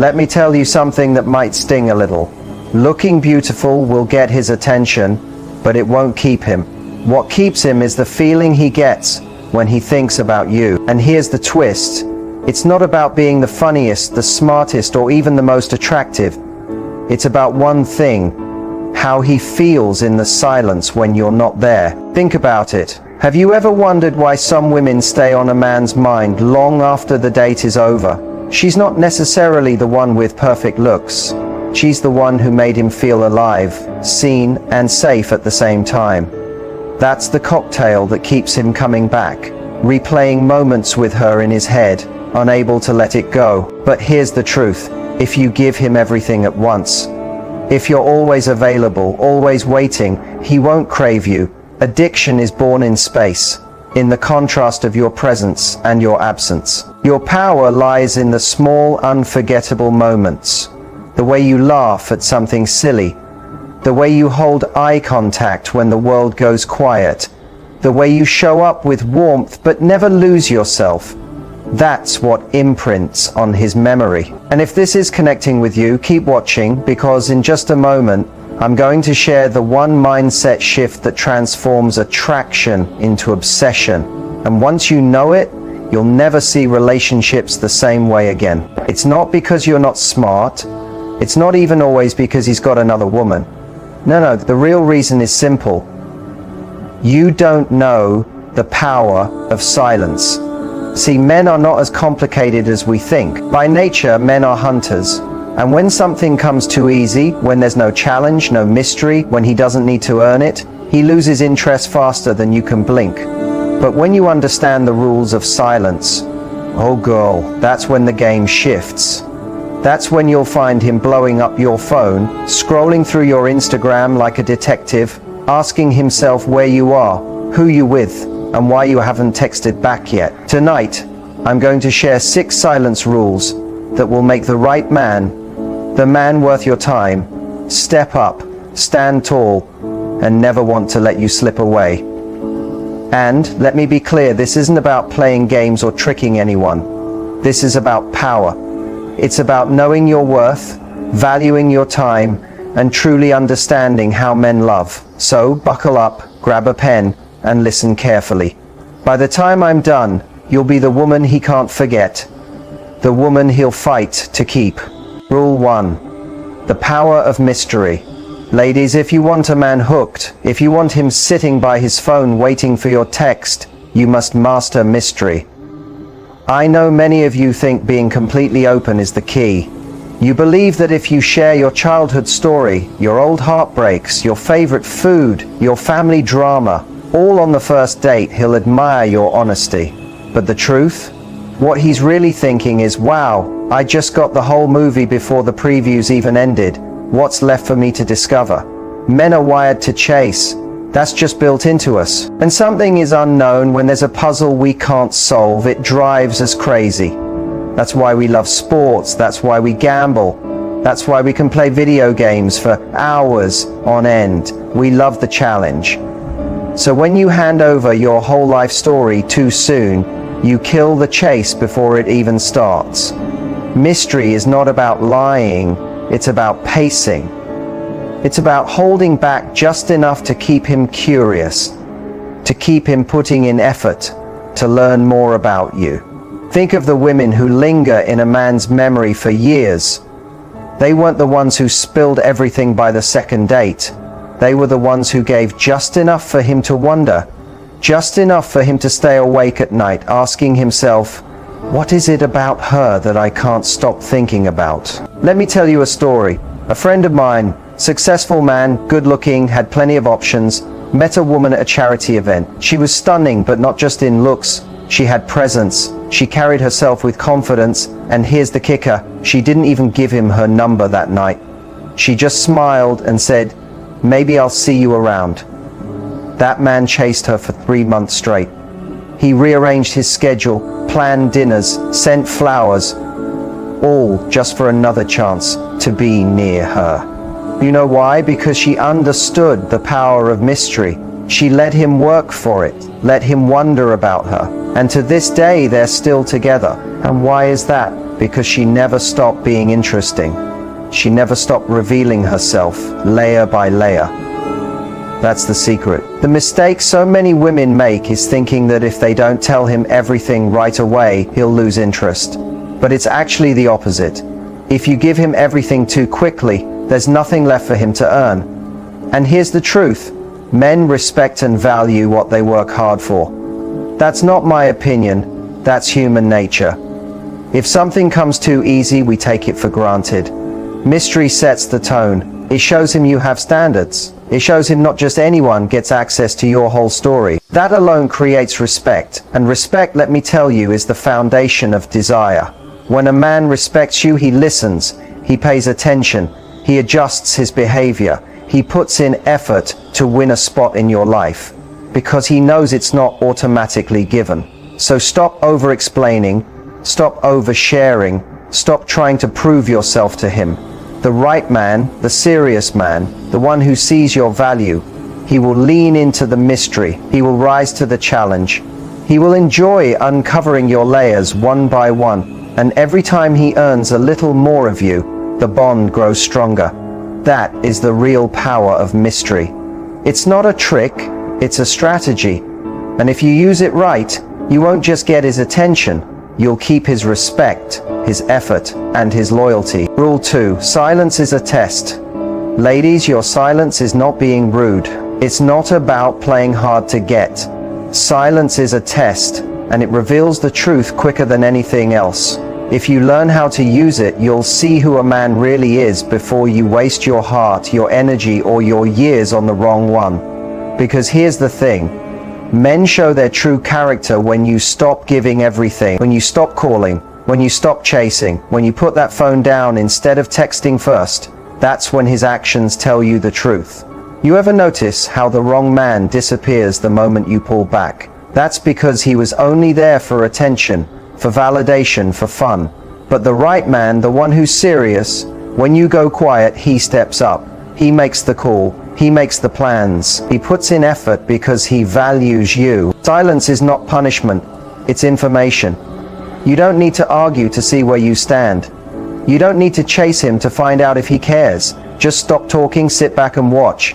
Let me tell you something that might sting a little. Looking beautiful will get his attention, but it won't keep him. What keeps him is the feeling he gets when he thinks about you. And here's the twist. It's not about being the funniest, the smartest, or even the most attractive. It's about one thing: how he feels in the silence when you're not there. Think about it. Have you ever wondered why some women stay on a man's mind long after the date is over? She's not necessarily the one with perfect looks. She's the one who made him feel alive, seen, and safe at the same time. That's the cocktail that keeps him coming back, replaying moments with her in his head, unable to let it go. But here's the truth: if you give him everything at once, if you're always available, always waiting, he won't crave you. Addiction is born in space, in the contrast of your presence and your absence. Your power lies in the small, unforgettable moments. The way you laugh at something silly, the way you hold eye contact when the world goes quiet, the way you show up with warmth but never lose yourself. That's what imprints on his memory. And if this is connecting with you, keep watching, because in just a moment, I'm going to share the one mindset shift that transforms attraction into obsession. And once you know it, you'll never see relationships the same way again. It's not because you're not smart. It's not even always because he's got another woman. No, the real reason is simple. You don't know the power of silence. See, men are not as complicated as we think. By nature, men are hunters. And when something comes too easy, when there's no challenge, no mystery, when he doesn't need to earn it, he loses interest faster than you can blink. But when you understand the rules of silence, oh girl, that's when the game shifts. That's when you'll find him blowing up your phone, scrolling through your Instagram like a detective, asking himself where you are, who you with, and why you haven't texted back yet. Tonight, I'm going to share 6 silence rules that will make the right man, the man worth your time, step up, stand tall, and never want to let you slip away. And let me be clear, this isn't about playing games or tricking anyone. This is about power. It's about knowing your worth, valuing your time, and truly understanding how men love. So buckle up, grab a pen, and listen carefully. By the time I'm done, you'll be the woman he can't forget, the woman he'll fight to keep. Rule 1. The power of mystery. Ladies, if you want a man hooked, if you want him sitting by his phone waiting for your text, you must master mystery. I know many of you think being completely open is the key. You believe that if you share your childhood story, your old heartbreaks, your favorite food, your family drama, all on the first date, he'll admire your honesty. But the truth? What he's really thinking is, wow, I just got the whole movie before the previews even ended. What's left for me to discover? Men are wired to chase. That's just built into us. And something is unknown when there's a puzzle we can't solve. It drives us crazy. That's why we love sports. That's why we gamble. That's why we can play video games for hours on end. We love the challenge. So when you hand over your whole life story too soon, you kill the chase before it even starts. Mystery is not about lying. It's about pacing. It's about holding back just enough to keep him curious, to keep him putting in effort, to learn more about you. Think of the women who linger in a man's memory for years. They weren't the ones who spilled everything by the second date. They were the ones who gave just enough for him to wonder, just enough for him to stay awake at night, asking himself, what is it about her that I can't stop thinking about? Let me tell you a story. A friend of mine, successful man, good looking, had plenty of options, met a woman at a charity event. She was stunning, but not just in looks. She had presence. She carried herself with confidence. And here's the kicker, she didn't even give him her number that night. She just smiled and said, maybe I'll see you around. That man chased her for 3 months straight. He rearranged his schedule, planned dinners, sent flowers, all just for another chance to be near her. You know why? Because she understood the power of mystery. She let him work for it, let him wonder about her. And to this day, they're still together. And why is that? because she never stopped being interesting. She never stopped revealing herself, layer by layer. That's the secret. The mistake so many women make is thinking that if they don't tell him everything right away, he'll lose interest. But it's actually the opposite. If you give him everything too quickly, there's nothing left for him to earn. And here's the truth. Men respect and value what they work hard for. That's not my opinion. That's human nature. If something comes too easy, we take it for granted. Mystery sets the tone. It shows him you have standards. It shows him not just anyone gets access to your whole story. That alone creates respect. And respect, let me tell you, is the foundation of desire. When a man respects you, he listens, he pays attention, he adjusts his behavior, he puts in effort to win a spot in your life, because he knows it's not automatically given. So stop over-explaining, stop oversharing, stop trying to prove yourself to him. The right man, the serious man, the one who sees your value, he will lean into the mystery, he will rise to the challenge, he will enjoy uncovering your layers one by one, and every time he earns a little more of you, the bond grows stronger. That is the real power of mystery. It's not a trick, it's a strategy. And if you use it right, you won't just get his attention, you'll keep his respect, his effort, and his loyalty. Rule 2. Silence is a test. Ladies, your silence is not being rude. It's not about playing hard to get. Silence is a test, and it reveals the truth quicker than anything else. If you learn how to use it, you'll see who a man really is before you waste your heart, your energy, or your years on the wrong one. Because here's the thing. Men show their true character when you stop giving everything, when you stop calling, when you stop chasing, when you put that phone down instead of texting first. That's when his actions tell you the truth. You ever notice how the wrong man disappears the moment you pull back? That's because he was only there for attention, for validation, for fun. But the right man, the one who's serious, when you go quiet, he steps up. He makes the call. He makes the plans. He puts in effort because he values you. Silence is not punishment. It's information. You don't need to argue to see where you stand. You don't need to chase him to find out if he cares. Just stop talking, sit back and watch.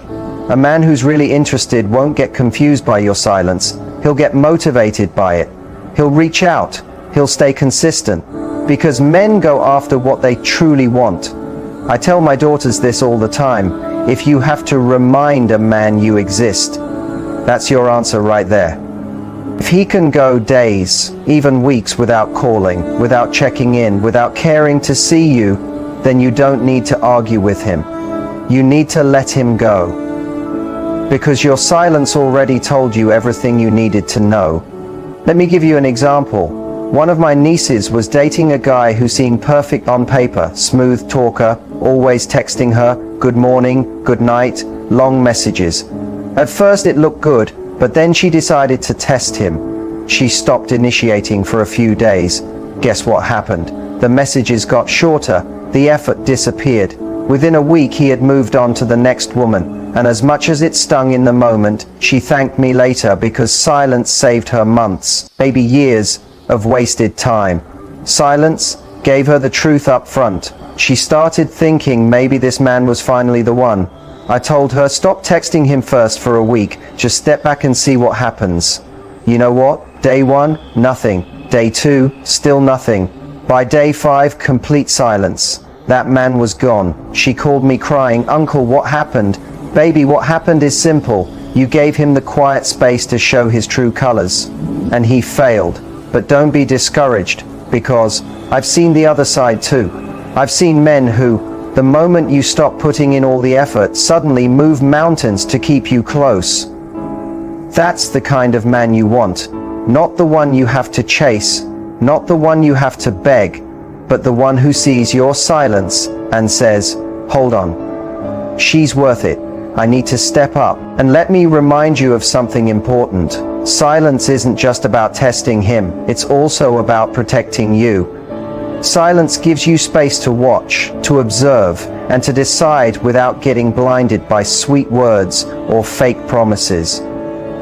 A man who's really interested won't get confused by your silence. He'll get motivated by it. He'll reach out. He'll stay consistent. Because men go after what they truly want. I tell my daughters this all the time. If you have to remind a man you exist, that's your answer right there. If he can go days, even weeks without calling, without checking in, without caring to see you, then you don't need to argue with him. You need to let him go. Because your silence already told you everything you needed to know. Let me give you an example. One of my nieces was dating a guy who seemed perfect on paper, smooth talker, always texting her, good morning, good night, long messages. At first it looked good, but then she decided to test him. She stopped initiating for a few days. Guess what happened? The messages got shorter, the effort disappeared. Within a week he had moved on to the next woman, and as much as it stung in the moment, she thanked me later because silence saved her months, maybe years, of wasted time. Silence gave her the truth up front. She started thinking maybe this man was finally the one. I told her, stop texting him first for a week, just step back and see what happens. You know what? Day 1, nothing. Day 2, still nothing. By day 5, complete silence. That man was gone. She called me crying, Uncle, what happened? Baby, what happened is simple. You gave him the quiet space to show his true colors. And he failed. But don't be discouraged, because I've seen the other side too. I've seen men who, the moment you stop putting in all the effort, suddenly move mountains to keep you close. That's the kind of man you want. Not the one you have to chase, not the one you have to beg, but the one who sees your silence and says, hold on, she's worth it. I need to step up. And let me remind you of something important. Silence isn't just about testing him, it's also about protecting you. Silence gives you space to watch, to observe, and to decide without getting blinded by sweet words or fake promises.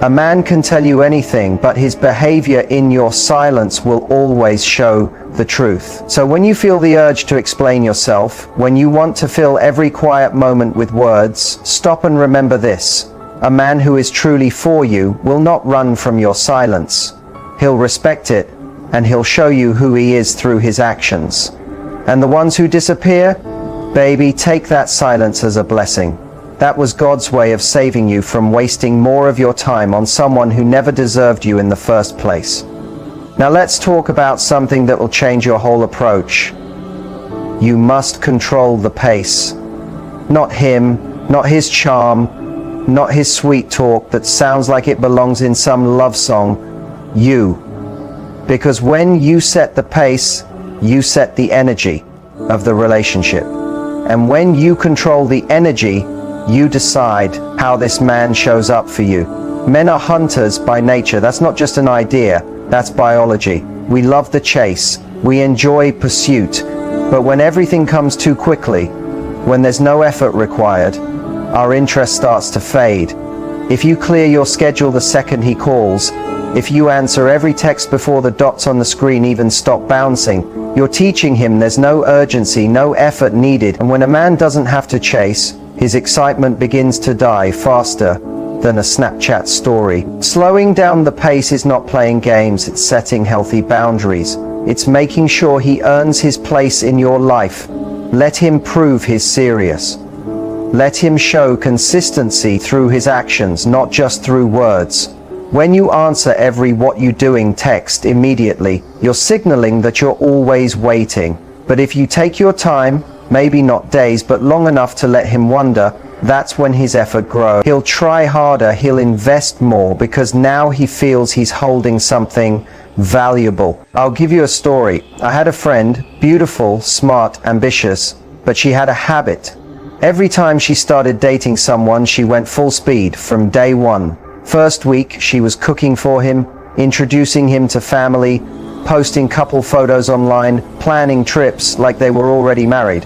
A man can tell you anything, but his behavior in your silence will always show the truth. So when you feel the urge to explain yourself, when you want to fill every quiet moment with words, stop and remember this. A man who is truly for you will not run from your silence. He'll respect it, and he'll show you who he is through his actions. And the ones who disappear, baby, take that silence as a blessing. That was God's way of saving you from wasting more of your time on someone who never deserved you in the first place. Now let's talk about something that will change your whole approach. You must control the pace. Not him, not his charm, not his sweet talk that sounds like it belongs in some love song. You. Because when you set the pace, you set the energy of the relationship. And when you control the energy, you decide how this man shows up for you. Men are hunters by nature. That's not just an idea, that's biology. We love the chase, we enjoy pursuit, but when everything comes too quickly, when there's no effort required, our interest starts to fade. If you clear your schedule the second he calls, if you answer every text before the dots on the screen even stop bouncing, you're teaching him there's no urgency, no effort needed. And when a man doesn't have to chase, his excitement begins to die faster than a Snapchat story. Slowing down the pace is not playing games, it's setting healthy boundaries. It's making sure he earns his place in your life. Let him prove he's serious. Let him show consistency through his actions, not just through words. When you answer every "what you doing" text immediately, you're signaling that you're always waiting. But if you take your time, maybe not days, but long enough to let him wonder, that's when his effort grows. He'll try harder, he'll invest more, because now he feels he's holding something valuable. I'll give you a story. I had a friend, beautiful, smart, ambitious, but she had a habit. Every time she started dating someone, she went full speed from day one. First week, she was cooking for him, introducing him to family, posting couple photos online, planning trips like they were already married.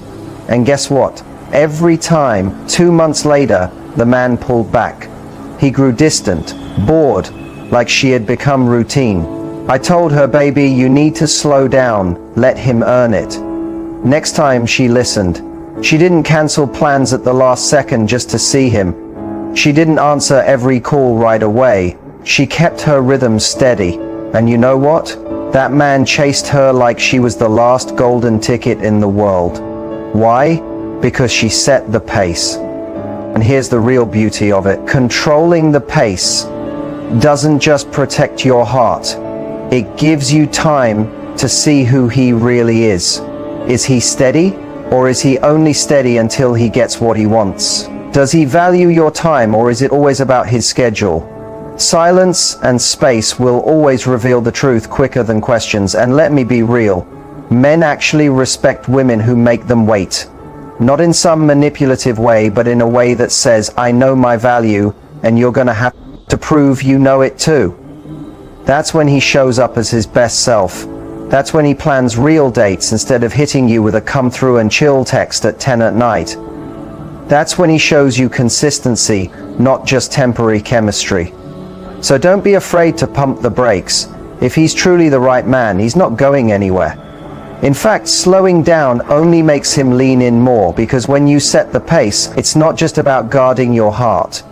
And guess what? Every time, 2 months later, the man pulled back. He grew distant, bored, like she had become routine. I told her, baby, you need to slow down, let him earn it. Next time she listened. She didn't cancel plans at the last second just to see him. She didn't answer every call right away. She kept her rhythm steady. And you know what? That man chased her like she was the last golden ticket in the world. Why? Because she set the pace. And here's the real beauty of it. Controlling the pace doesn't just protect your heart. It gives you time to see who he really is. Is he steady? Or is he only steady until he gets what he wants? Does he value your time, or is it always about his schedule? Silence and space will always reveal the truth quicker than questions. And let me be real. Men actually respect women who make them wait. Not in some manipulative way, but in a way that says, I know my value, and you're gonna have to prove you know it too. That's when he shows up as his best self. That's when he plans real dates instead of hitting you with a come through and chill text at 10 at night. That's when he shows you consistency, not just temporary chemistry. So don't be afraid to pump the brakes. If he's truly the right man, he's not going anywhere. In fact, slowing down only makes him lean in more, because when you set the pace, it's not just about guarding your heart.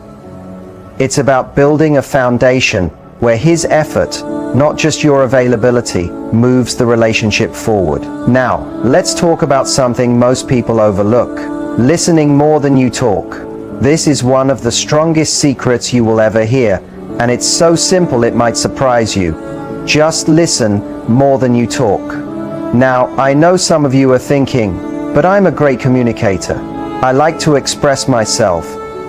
It's about building a foundation where his effort, not just your availability, moves the relationship forward. Now, let's talk about something most people overlook. Listening more than you talk. This is one of the strongest secrets you will ever hear, and it's so simple it might surprise you. Just listen more than you talk. Now, I know some of you are thinking, but I'm a great communicator. I like to express myself,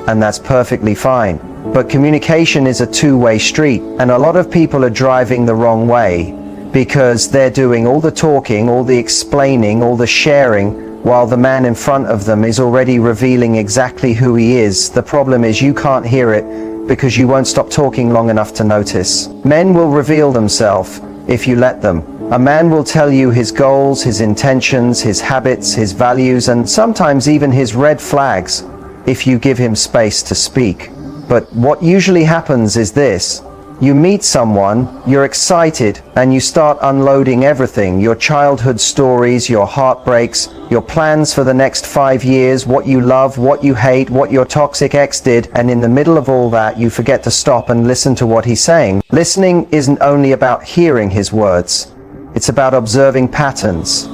and that's perfectly fine. But communication is a two-way street, and a lot of people are driving the wrong way because they're doing all the talking, all the explaining, all the sharing, while the man in front of them is already revealing exactly who he is. The problem is you can't hear it because you won't stop talking long enough to notice. Men will reveal themselves if you let them. A man will tell you his goals, his intentions, his habits, his values, and sometimes even his red flags if you give him space to speak. But what usually happens is this. You meet someone, you're excited, and you start unloading everything, your childhood stories, your heartbreaks, your plans for the next 5 years, what you love, what you hate, what your toxic ex did, and in the middle of all that, you forget to stop and listen to what he's saying. Listening isn't only about hearing his words, it's about observing patterns.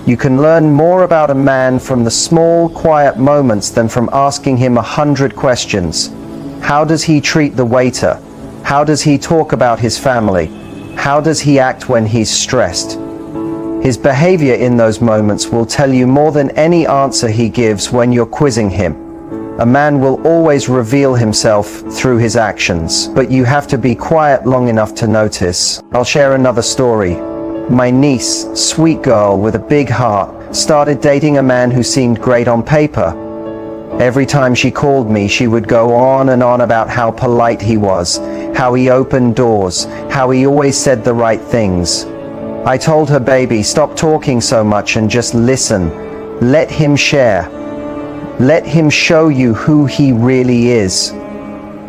You can learn more about a man from the small, quiet moments than from asking him 100 questions. How does he treat the waiter? How does he talk about his family? How does he act when he's stressed? His behavior in those moments will tell you more than any answer he gives when you're quizzing him. A man will always reveal himself through his actions, but you have to be quiet long enough to notice. I'll share another story. My niece, sweet girl with a big heart, started dating a man who seemed great on paper. Every time she called me, she would go on and on about how polite he was, how he opened doors, how he always said the right things. I told her, baby, stop talking so much and just listen. Let him share. Let him show you who he really is.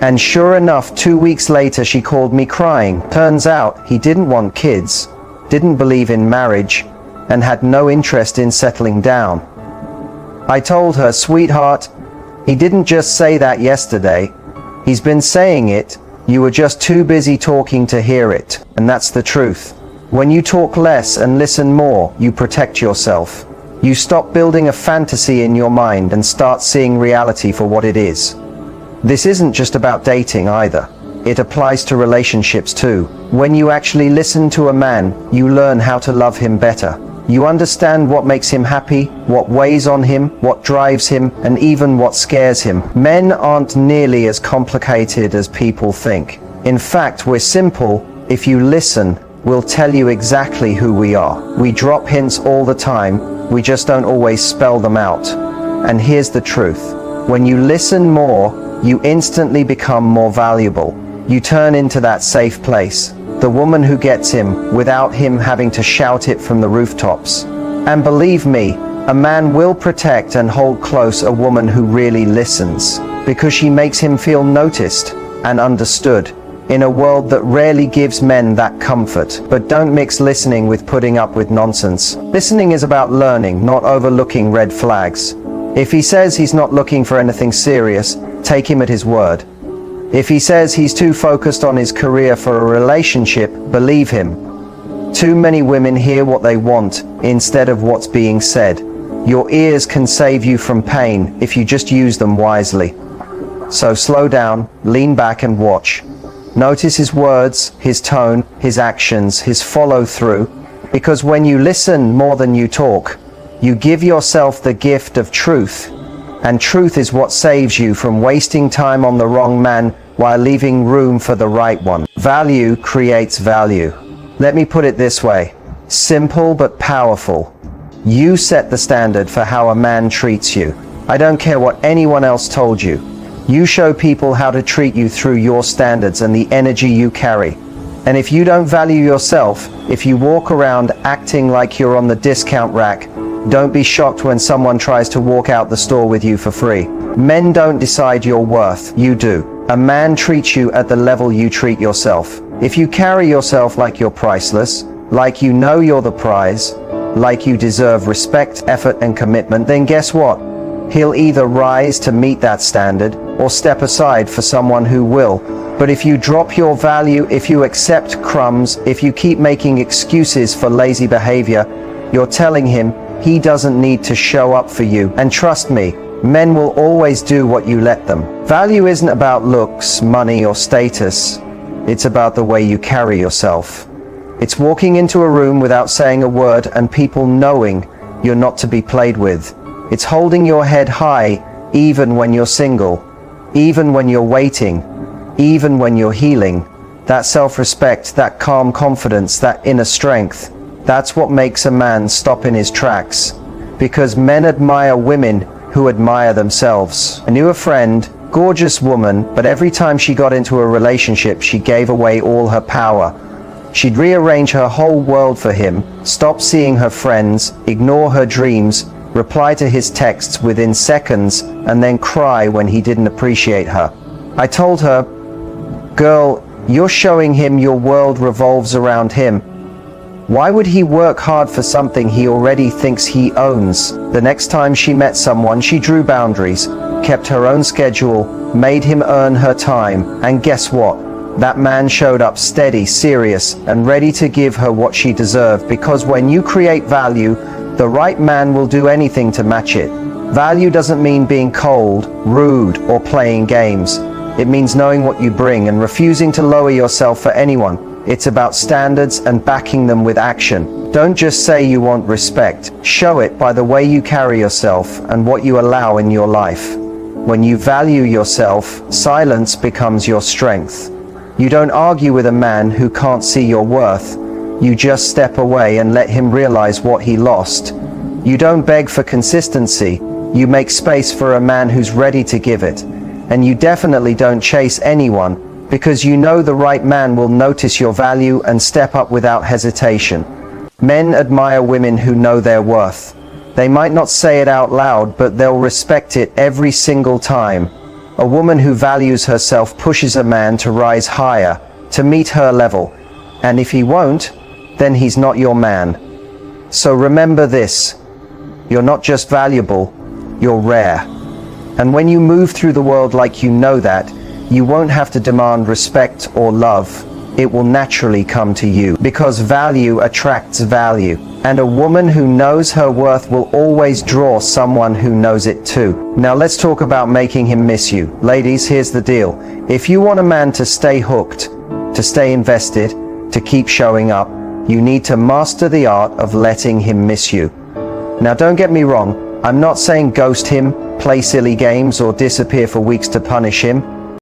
And sure enough, 2 weeks later, she called me crying. Turns out he didn't want kids, didn't believe in marriage, and had no interest in settling down. I told her, sweetheart, he didn't just say that yesterday. He's been saying it. You were just too busy talking to hear it. And that's the truth. When you talk less and listen more, you protect yourself. You stop building a fantasy in your mind and start seeing reality for what it is. This isn't just about dating either. It applies to relationships too. When you actually listen to a man, you learn how to love him better. You understand what makes him happy, what weighs on him, what drives him, and even what scares him. Men aren't nearly as complicated as people think. In fact, we're simple. If you listen, we'll tell you exactly who we are. We drop hints all the time, we just don't always spell them out. And here's the truth. When you listen more, you instantly become more valuable. You turn into that safe place. The woman who gets him without him having to shout it from the rooftops. And believe me, a man will protect and hold close a woman who really listens, because she makes him feel noticed and understood in a world that rarely gives men that comfort. But don't mix listening with putting up with nonsense. Listening is about learning, not overlooking red flags. If he says he's not looking for anything serious, take him at his word. If he says he's too focused on his career for a relationship, believe him. Too many women hear what they want instead of what's being said. Your ears can save you from pain if you just use them wisely. So slow down, lean back and watch. Notice his words, his tone, his actions, his follow-through. Because when you listen more than you talk, you give yourself the gift of truth. And truth is what saves you from wasting time on the wrong man while leaving room for the right one. Value creates value. Let me put it this way. Simple but powerful. You set the standard for how a man treats you. I don't care what anyone else told you. You show people how to treat you through your standards and the energy you carry. And if you don't value yourself, if you walk around acting like you're on the discount rack, don't be shocked when someone tries to walk out the store with you for free. Men don't decide your worth, you do. A man treats you at the level you treat yourself. If you carry yourself like you're priceless, like you know you're the prize, like you deserve respect, effort, and commitment, then guess what? He'll either rise to meet that standard or step aside for someone who will. But if you drop your value, if you accept crumbs, if you keep making excuses for lazy behavior, you're telling him he doesn't need to show up for you. And trust me, men will always do what you let them. Value isn't about looks, money, or status. It's about the way you carry yourself. It's walking into a room without saying a word and people knowing you're not to be played with. It's holding your head high even when you're single, even when you're waiting, even when you're healing. That self-respect, that calm confidence, that inner strength, that's what makes a man stop in his tracks. Because men admire women who admire themselves. I knew a friend, gorgeous woman, but every time she got into a relationship, she gave away all her power. She'd rearrange her whole world for him, stop seeing her friends, ignore her dreams, reply to his texts within seconds, and then cry when he didn't appreciate her. I told her, "Girl, you're showing him your world revolves around him. Why would he work hard for something he already thinks he owns?" The next time she met someone, she drew boundaries, kept her own schedule, made him earn her time, and guess what? That man showed up steady, serious, and ready to give her what she deserved, because when you create value, the right man will do anything to match it. Value doesn't mean being cold, rude, or playing games. It means knowing what you bring and refusing to lower yourself for anyone. It's about standards and backing them with action. Don't just say you want respect. Show it by the way you carry yourself and what you allow in your life. When you value yourself, silence becomes your strength. You don't argue with a man who can't see your worth. You just step away and let him realize what he lost. You don't beg for consistency. You make space for a man who's ready to give it. And you definitely don't chase anyone, because you know the right man will notice your value and step up without hesitation. Men admire women who know their worth. They might not say it out loud, but they'll respect it every single time. A woman who values herself pushes a man to rise higher, to meet her level. And if he won't, then he's not your man. So remember this: you're not just valuable, you're rare. And when you move through the world like you know that, you won't have to demand respect or love. It will naturally come to you, because value attracts value. And a woman who knows her worth will always draw someone who knows it too. Now let's talk about making him miss you. Ladies, here's the deal. If you want a man to stay hooked, to stay invested, to keep showing up, you need to master the art of letting him miss you. Now don't get me wrong, I'm not saying ghost him, play silly games, or disappear for weeks to punish him.